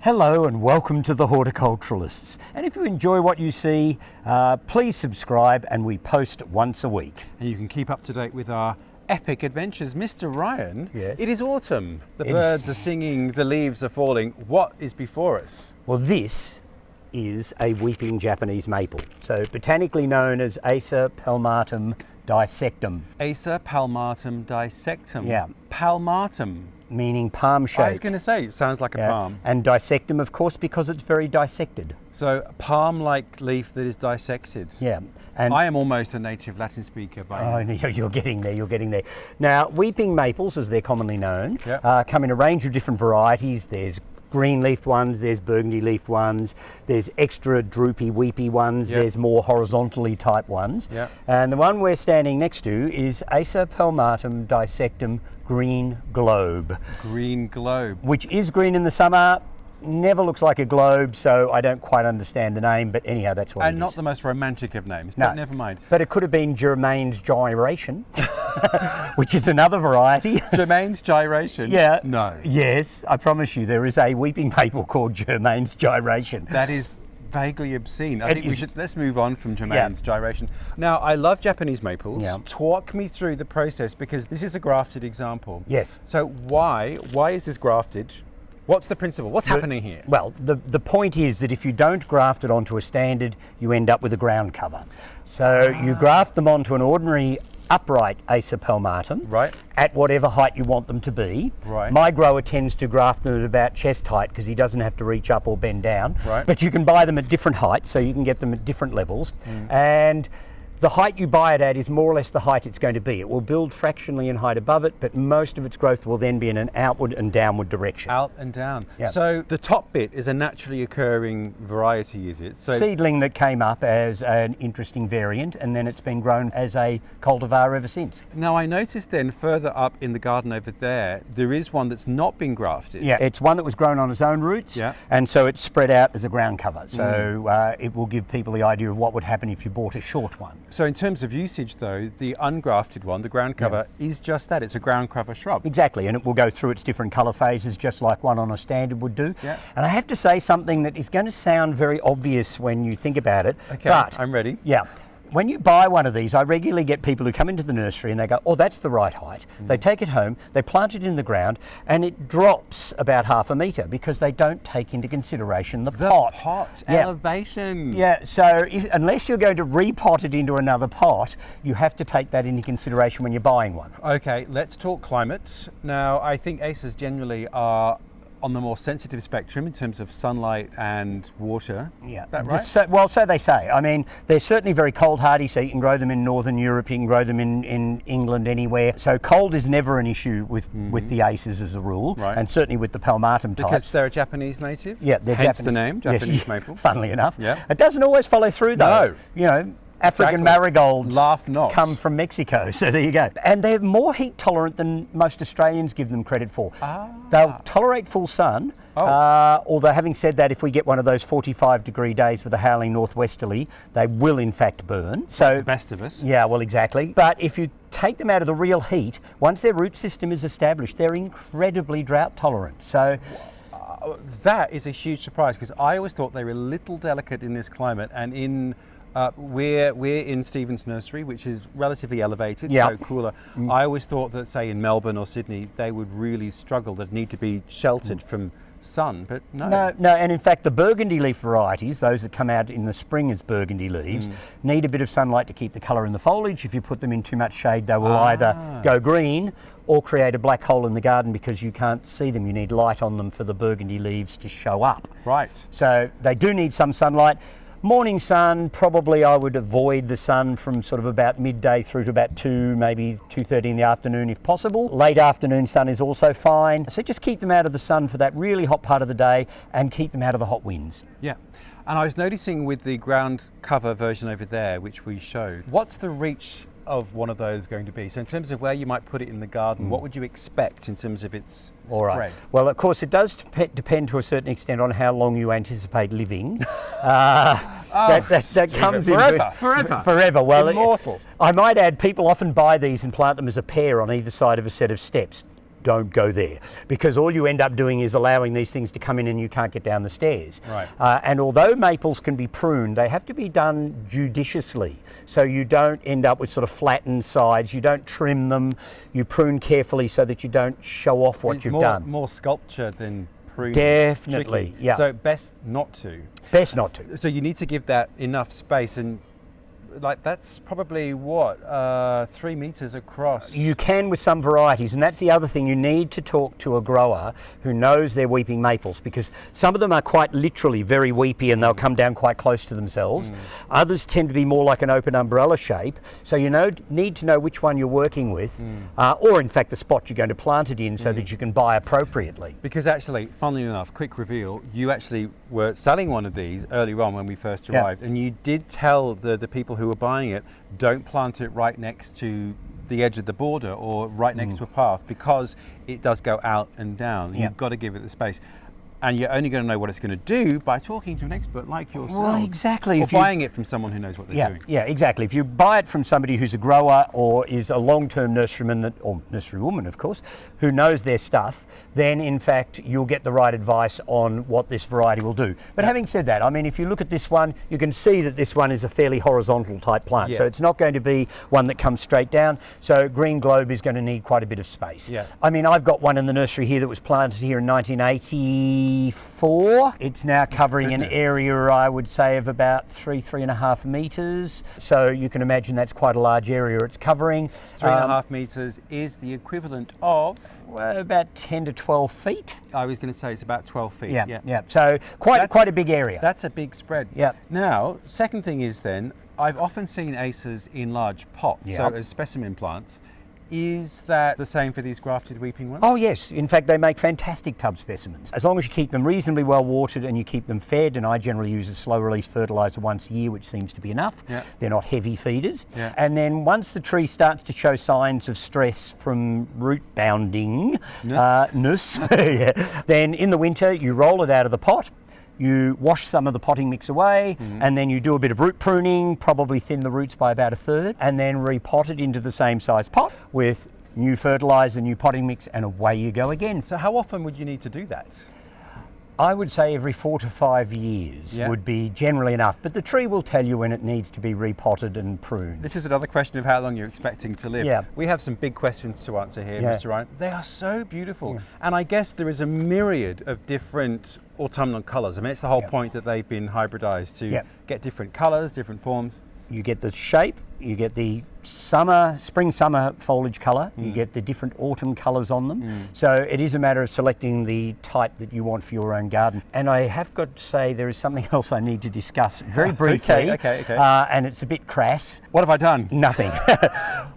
Hello and welcome to The Horticulturalists. And if you enjoy what you see, please subscribe, and we post once a week. And you can keep up to date with our epic adventures. Mr. Ryan, Yes? it is autumn. The birds are singing, the leaves are falling. What is before us? Well, this is a weeping Japanese maple, so botanically known as Acer palmatum dissectum. Acer palmatum dissectum. Yeah. Palmatum. Meaning palm-shaped. I was going to say, it sounds like a palm. And dissectum, of course, because it's very dissected. So, a palm-like leaf that is dissected. Yeah. And I am almost a native Latin speaker by now. Oh, no, you're getting there, you're getting there. Now, weeping maples, as they're commonly known, Yep. come in a range of different varieties. There's green-leafed ones, there's burgundy-leafed ones, there's extra droopy, weepy ones, Yep. there's more horizontally type ones. Yep. And the one we're standing next to is Acer palmatum dissectum green globe, Green globe. which is green in the summer, never looks like a globe, so I don't quite understand the name, but anyhow, that's what it is. And not the most romantic of names, No. but never mind. But it could have been Germain's gyration, which is another variety. Germain's gyration? Yeah. No. Yes, I promise you, there is a weeping maple called Germain's gyration. That is vaguely obscene. I It think we is. should, let's move on from Germain's gyration. Now, I love Japanese maples. Yeah. Talk me through the process, because this is a grafted example. Yes. So why is this grafted? What's the principle? What's happening here? Well, the point is that if you don't graft it onto a standard, you end up with a ground cover. So you graft them onto an ordinary upright Acer palmatum, Right. at whatever height you want them to be. Right. My grower tends to graft them at about chest height because he doesn't have to reach up or bend down. Right. But you can buy them at different heights, so you can get them at different levels. And the height you buy it at is more or less the height it's going to be. It will build fractionally in height above it, but most of its growth will then be in an outward and downward direction. Out and down. Yeah. So the top bit is a naturally occurring variety, is it? So Seedling that came up as an interesting variant, and then it's been grown as a cultivar ever since. now I noticed then further up in the garden over there is one that's not been grafted. Yeah, it's one that was grown on its own roots, Yeah. and so it's spread out as a ground cover. So it will give people the idea of what would happen if you bought a short one. So in terms of usage though, the ungrafted one, the ground cover, is just that. It's a ground cover shrub. Exactly, and it will go through its different colour phases just like one on a standard would do. Yeah. And I have to say something that is going to sound very obvious when you think about it. Okay, but I'm ready. Yeah. When you buy one of these, I regularly get people who come into the nursery and they go, oh, that's the right height. They take it home, they plant it in the ground, and it drops about half a metre because they don't take into consideration the pot. Yeah. Elevation. Yeah, so unless you're going to repot it into another pot, you have to take that into consideration when you're buying one. Okay, let's talk climate. Now, I think acers generally are on the more sensitive spectrum in terms of sunlight and water. Yeah, That right? So they say. I mean, they're certainly very cold hardy, so you can grow them in Northern Europe, you can grow them in England, anywhere. So cold is never an issue with the acers as a rule, Right. and certainly with the palmatum Because types. they're a Japanese native? Yeah, they're Hence Japanese. the name, Yes, Japanese maple. Funnily enough. Yeah. It doesn't always follow through though. No. You know, African Exactly. marigolds Laugh not. come from Mexico, so there you go. And they're more heat tolerant than most Australians give them credit for. They'll tolerate full sun, although having said that, if we get one of those 45-degree days with a howling northwesterly, they will in fact burn. So The best of us. yeah, well, exactly. But if you take them out of the real heat, once their root system is established, they're incredibly drought tolerant. So That is a huge surprise, because I always thought they were a little delicate in this climate, and in we're in Stevens Nursery, which is relatively elevated, Yeah. so cooler. I always thought that, say, in Melbourne or Sydney, they would really struggle. They'd need to be sheltered from sun, but no. No, and in fact the burgundy leaf varieties, those that come out in the spring as burgundy leaves, need a bit of sunlight to keep the colour in the foliage. If you put them in too much shade, they will either go green or create a black hole in the garden because you can't see them. You need light on them for the burgundy leaves to show up. Right. So they do need some sunlight. Morning sun, probably I would avoid the sun from sort of about midday through to about 2, maybe 2:30 in the afternoon if possible. Late afternoon sun is also fine. So just keep them out of the sun for that really hot part of the day and keep them out of the hot winds. Yeah. And I was noticing with the ground cover version over there, which we showed, what's the reach of one of those going to be? So in terms of where you might put it in the garden, what would you expect in terms of its All right. spread? Well, of course, it does depend to a certain extent on how long you anticipate living. That comes forever. Forever. Well, Immortal. I might add, people often buy these and plant them as a pair on either side of a set of steps. don't go there, because all you end up doing is allowing these things to come in and you can't get down the stairs. Right. And although maples can be pruned, they have to be done judiciously, so you don't end up with sort of flattened sides. You don't trim them. You prune carefully so that you don't show off what It's you've more, done. more sculpture than pruning. Definitely, Tricky. yeah. So best not to. Best not to. So you need to give that enough space, and like that's probably what 3 meters across. You can with some varieties, and that's the other thing. You need to talk to a grower who knows their weeping maples, because some of them are quite literally very weepy and they'll come down quite close to themselves. Others tend to be more like an open umbrella shape, so you need to know which one you're working with, or in fact the spot you're going to plant it in, so that you can buy appropriately. Because actually, funnily enough, quick reveal, you actually were selling one of these earlier on when we first Yeah. arrived, and you did tell the people who were buying it, don't plant it right next to the edge of the border or right next to a path, because it does go out and down. Yeah. You've got to give it the space. And you're only going to know what it's going to do by talking to an expert like yourself. Well, exactly. Or If you- buying it from someone who knows what they're doing. Yeah, exactly. If you buy it from somebody who's a grower or is a long-term nurseryman, or nurserywoman, of course, who knows their stuff, then in fact you'll get the right advice on what this variety will do. But having said that, I mean, if you look at this one, you can see that this one is a fairly horizontal type plant. So Yeah. it's not going to be one that comes straight down. So Green Globe is going to need quite a bit of space. Yeah. I mean, I've got one in the nursery here that was planted here in 1984. It's now covering an area, I would say, of about 3.5 meters. So you can imagine that's quite a large area it's covering. 3.5 meters is the equivalent of, Well, about 10 to 12 feet. I was going to say it's about 12 feet. Yeah. So quite a big area. That's a big spread. Yeah. Now, second thing is then, I've often seen acers in large pots, so Yeah. as specimen plants. Is that the same for these grafted weeping ones? Oh yes, in fact they make fantastic tub specimens. As long as you keep them reasonably well watered and you keep them fed, and I generally use a slow release fertiliser once a year, which seems to be enough. Yeah. They're not heavy feeders. Yeah. And then once the tree starts to show signs of stress from root bounding, yeah, then in the winter you roll it out of the pot. You wash some of the potting mix away, and then you do a bit of root pruning, probably thin the roots by about a third, and then repot it into the same size pot with new fertiliser, new potting mix, and away you go again. So how often would you need to do that? I would say every 4 to 5 years Yeah. would be generally enough, but the tree will tell you when it needs to be repotted and pruned. This is another question of how long you're expecting to live. Yeah. We have some big questions to answer here, Yeah. Mr. Ryan. They are so beautiful. And I guess there is a myriad of different autumnal colours. I mean, it's the whole Yeah. point that they've been hybridised to Yeah. get different colours, different forms. You get the shape, you get the spring summer foliage colour, you get the different autumn colours on them. So it is a matter of selecting the type that you want for your own garden. And I have got to say there is something else I need to discuss very briefly. Okay. And it's a bit crass. What have I done? Nothing.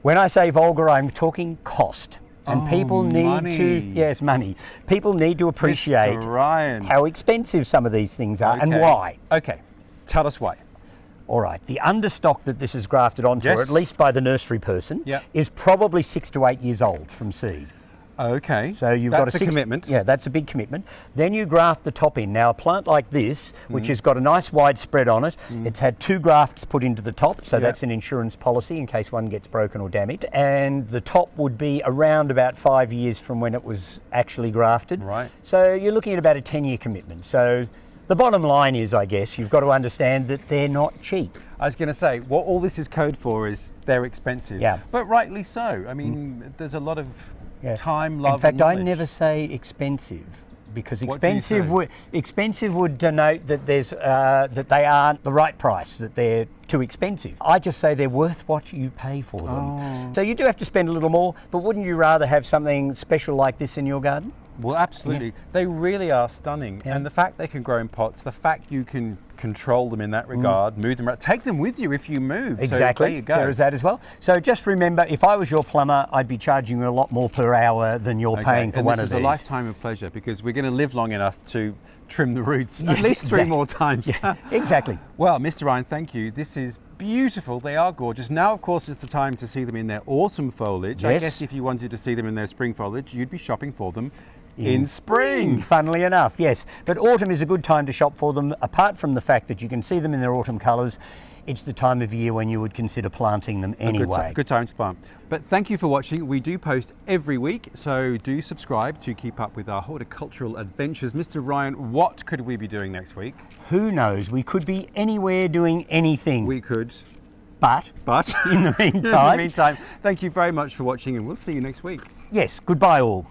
When I say vulgar, I'm talking cost. And people need money. money. People need to appreciate Mr. Ryan. how expensive some of these things are and Okay. why. Okay, tell us why. All right, the understock that this is grafted onto, Yes. or at least by the nursery person, Yeah. is probably 6 to 8 years old from seed. Okay, So you've that's got a commitment. Yeah, that's a big commitment. Then you graft the top in. Now a plant like this, which Mm-hmm. has got a nice wide spread on it, it's had 2 grafts put into the top, so Yeah. that's an insurance policy in case one gets broken or damaged. And the top would be around about 5 years from when it was actually grafted. Right. So you're looking at about a 10-year commitment. So the bottom line is, I guess, you've got to understand that they're not cheap. I was going to say, what all this is code for is they're expensive. Yeah. But rightly so. I mean, there's a lot of Yeah. time, love, In fact, and I knowledge. never say expensive, because What do you say? expensive would denote that there's that they aren't the right price, that they're too expensive. I just say they're worth what you pay for them. Oh. So you do have to spend a little more, but wouldn't you rather have something special like this in your garden? Well, absolutely. They really are stunning. Yeah. And the fact they can grow in pots, the fact you can control them in that regard, move them around, take them with you if you move. Exactly. So there you go. There is that as well. So just remember, if I was your plumber, I'd be charging you a lot more per hour than you're Okay, paying for and one this of is these. a lifetime of pleasure, because we're going to live long enough to trim the roots at Yes, least 3 exactly. more times. Exactly. Well, Mr. Ryan, thank you. This is beautiful. They are gorgeous. Now, of course, is the time to see them in their autumn foliage. I Yes. guess if you wanted to see them in their spring foliage, you'd be shopping for them in spring. Funnily enough, yes. But autumn is a good time to shop for them, apart from the fact that you can see them in their autumn colours. it's the time of year when you would consider planting them anyway. Good time to plant. But thank you for watching. We do post every week, so do subscribe to keep up with our horticultural adventures. Mr. Ryan, what could we be doing next week? Who knows? We could be anywhere doing anything. We could. But In in the meantime, thank you very much for watching, and we'll see you next week. yes, goodbye all.